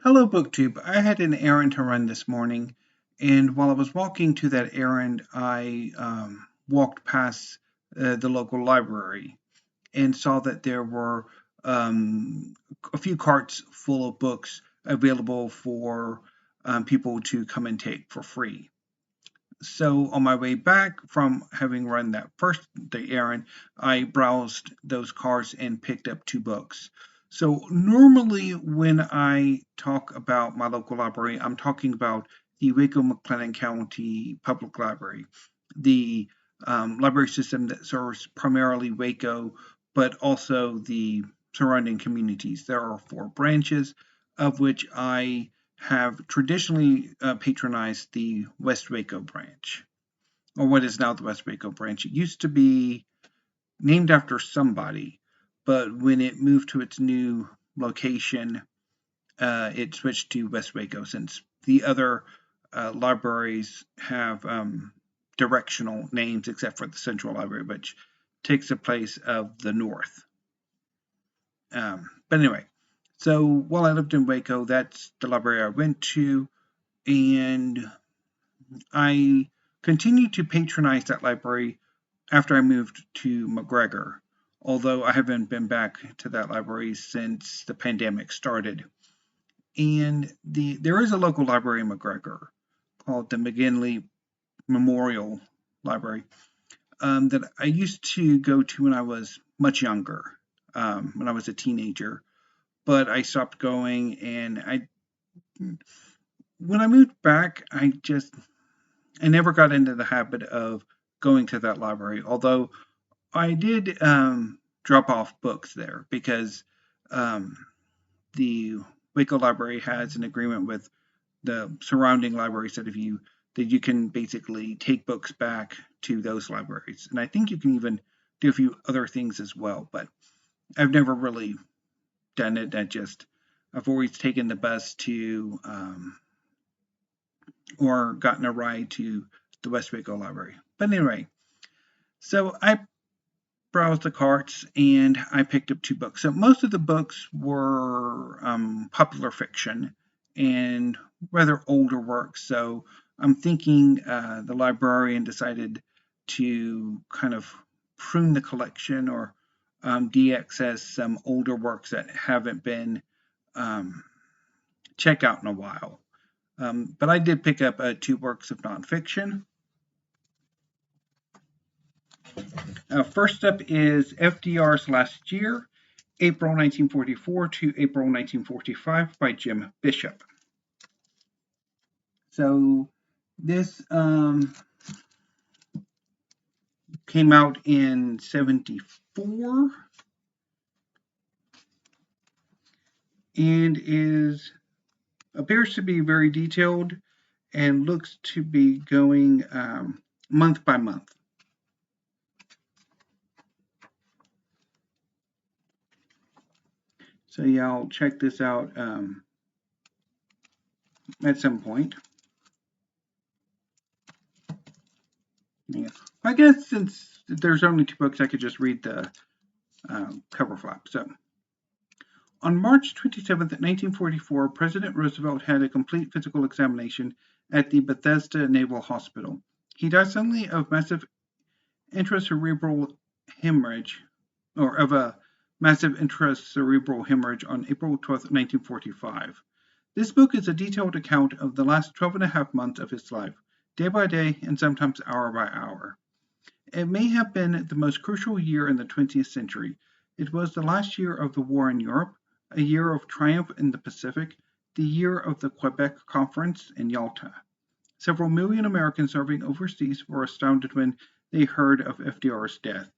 Hello, BookTube. I had an errand to run this morning, and while I was walking to that errand, I walked past the local library and saw that there were um, a few carts full of books available for people to come and take for free. So on my way back from having run that first the errand, I browsed those carts and picked up two books. So normally when I talk about my local library, I'm talking about the Waco-McLennan County Public Library, the library system that serves primarily Waco, but also the surrounding communities. There are four branches, of which I have traditionally patronized the West Waco branch, or what is now the West Waco branch. It used to be named after somebody, but when it moved to its new location, it switched to West Waco since the other libraries have directional names except for the Central Library, which takes the place of the North. But anyway, so while I lived in Waco, that's the library I went to, and I continued to patronize that library after I moved to McGregor, although I haven't been back to that library since the pandemic started. And there is a local library in McGregor called the McGinley Memorial Library that I used to go to when I was much younger, when I was a teenager. But I stopped going, and when I moved back, I never got into the habit of going to that library, although I did drop off books there because the Waco Library has an agreement with the surrounding libraries that you can basically take books back to those libraries, and I think you can even do a few other things as well. But I've never really done it. I've always taken the bus to or gotten a ride to the West Waco Library. But anyway, so I browsed the carts and I picked up two books. So most of the books were popular fiction and rather older works. So I'm thinking the librarian decided to kind of prune the collection or de-access some older works that haven't been checked out in a while. But I did pick up two works of nonfiction. First up is FDR'S Last Year, April 1944 to April 1945 by Jim Bishop. So this came out in 74 and appears to be very detailed and looks to be going month by month. So yeah, I'll check this out at some point. Yeah. I guess since there's only two books, I could just read the cover flap. So, on March 27, 1944, President Roosevelt had a complete physical examination at the Bethesda Naval Hospital. He died suddenly of massive intracerebral hemorrhage, or of a massive intracerebral hemorrhage on April 12, 1945. This book is a detailed account of the last 12 and a half months of his life, day by day and sometimes hour by hour. It may have been the most crucial year in the 20th century. It was the last year of the war in Europe, a year of triumph in the Pacific, the year of the Quebec Conference in Yalta. Several million Americans serving overseas were astounded when they heard of FDR's death.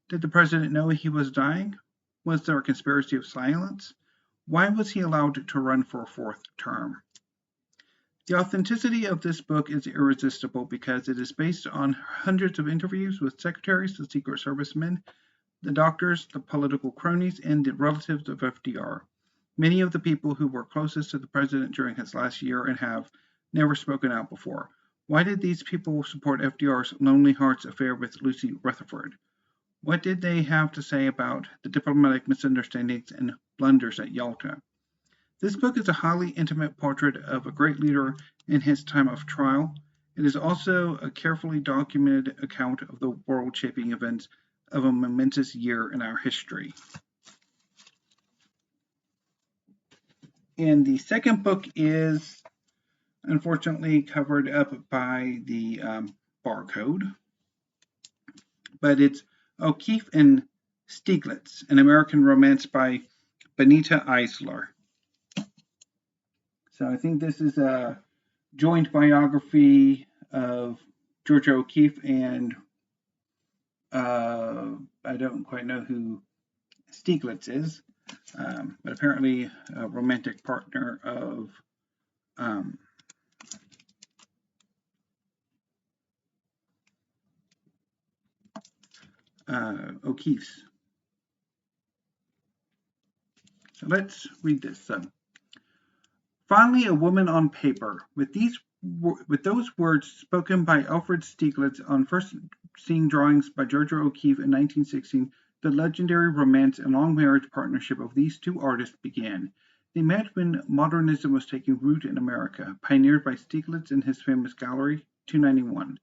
Did the president know he was dying? Was there a conspiracy of silence? Why was he allowed to run for a fourth term? The authenticity of this book is irresistible because it is based on hundreds of interviews with secretaries, the Secret Service men, the doctors, the political cronies, and the relatives of FDR. Many of the people who were closest to the president during his last year and have never spoken out before. Why did these people support FDR's Lonely Hearts affair with Lucy Rutherford? What did they have to say about the diplomatic misunderstandings and blunders at Yalta? This book is a highly intimate portrait of a great leader in his time of trial. It is also a carefully documented account of the world-shaping events of a momentous year in our history. And the second book is unfortunately covered up by the barcode, but it's O'Keeffe and Stieglitz, an American romance by Benita Eisler. So I think this is a joint biography of Georgia O'Keeffe and I don't quite know who Stieglitz is, but apparently a romantic partner of O'Keeffe's. So let's read this. Finally, a woman on paper. With those words spoken by Alfred Stieglitz on first seeing drawings by Georgia O'Keeffe in 1916, the legendary romance and long marriage partnership of these two artists began. They met when modernism was taking root in America, pioneered by Stieglitz in his famous gallery, 291.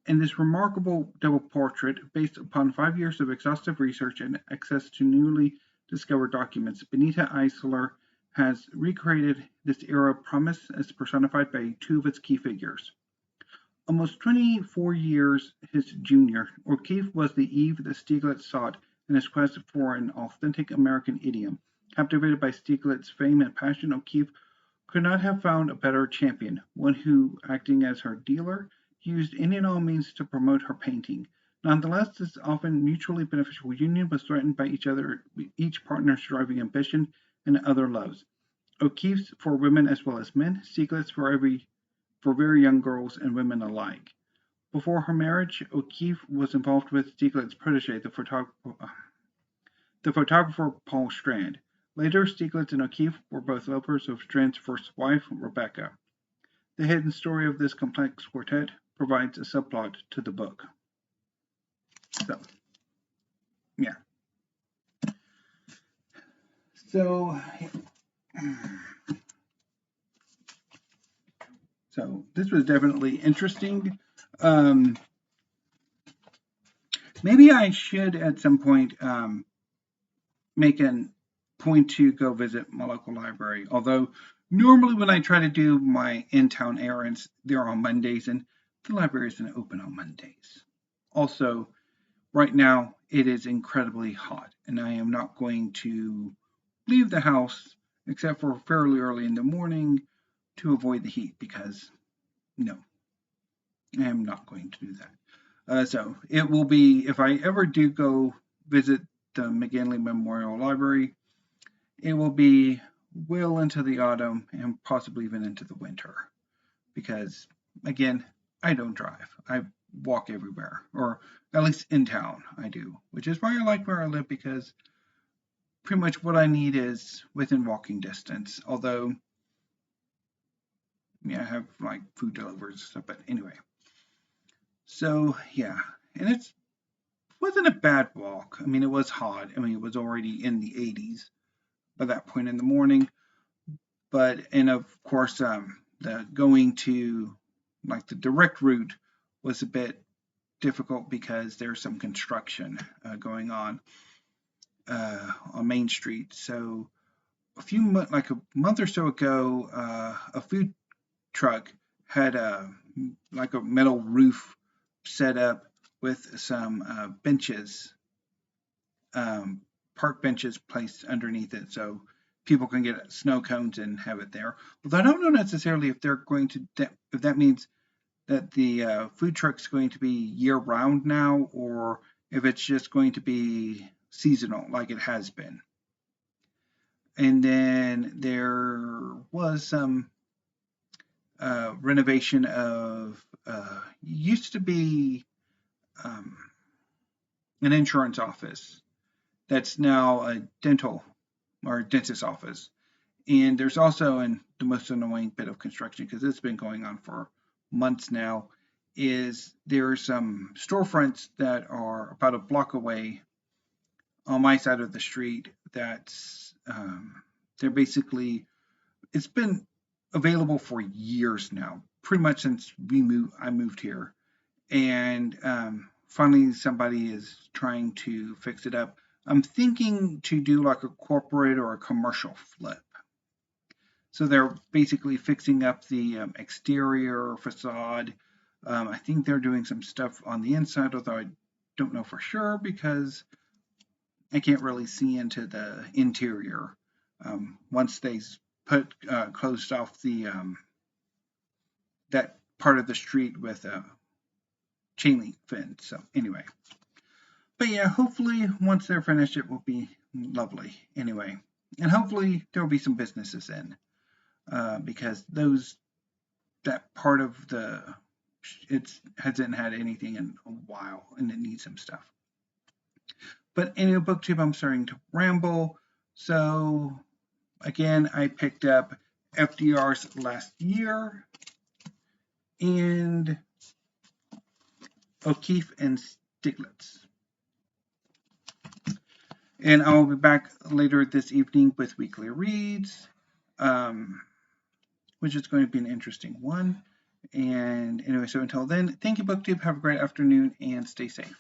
In this remarkable double portrait, based upon 5 years of exhaustive research and access to newly discovered documents, Benita Eisler has recreated this era of promise as personified by two of its key figures. Almost 24 years his junior, O'Keeffe was the Eve that Stieglitz sought in his quest for an authentic American idiom. Captivated by Stieglitz's fame and passion, O'Keeffe could not have found a better champion, one who, acting as her dealer, used any and all means to promote her painting. Nonetheless, this often mutually beneficial union was threatened by each partner's driving ambition and other loves. O'Keeffe's for women as well as men, Stieglitz for very young girls and women alike. Before her marriage, O'Keeffe was involved with Stieglitz's protege, the photographer Paul Strand. Later, Stieglitz and O'Keeffe were both lovers of Strand's first wife, Rebecca. The hidden story of this complex quartet provides a subplot to the book. So, yeah. So this was definitely interesting. Maybe I should at some point make a point to go visit my local library. Although normally when I try to do my in-town errands, they're on Mondays, and the library isn't open on Mondays. Also, right now it is incredibly hot, and I am not going to leave the house except for fairly early in the morning to avoid the heat, because no, I am not going to do that. So it will be, if I ever do go visit the McGinley Memorial Library, it will be well into the autumn and possibly even into the winter, because again, I don't drive. I walk everywhere, or at least in town I do, which is why I like where I live, because pretty much what I need is within walking distance. Although, yeah, I have like food deliveries and stuff, but anyway. So yeah, and it wasn't a bad walk. I mean, it was hot. I mean, it was already in the 80s by that point in the morning. But, and of course, the going to like the direct route was a bit difficult because there's some construction going on Main Street. So like a month or so ago, a food truck had like a metal roof set up with some benches, park benches placed underneath it, so people can get snow cones and have it there. Although I don't know necessarily if they're going to, if that means that the food truck's going to be year-round now, or if it's just going to be seasonal like it has been. And then there was some renovation of used to be an insurance office that's now a dental or dentist office. And there's also, and the most annoying bit of construction, because it's been going on for months now, is there's some storefronts that are about a block away on my side of the street that's they're basically it's been available for years now, pretty much since I moved here, and finally somebody is trying to fix it up. I'm thinking to do like a corporate or a commercial flip. So they're basically fixing up the exterior facade. I think they're doing some stuff on the inside, although I don't know for sure because I can't really see into the interior. Once they closed off the that part of the street with a chain link fence. So anyway, but yeah, hopefully once they're finished, it will be lovely. Anyway, and hopefully there will be some businesses in because that part of it hasn't had anything in a while and it needs some stuff. But anyway, BookTube, I'm starting to ramble. So again, I picked up FDR'S last year and O'Keefe and Stieglitz. And I'll be back later this evening with weekly reads, which is going to be an interesting one. And anyway, so until then, thank you, BookTube. Have a great afternoon and stay safe.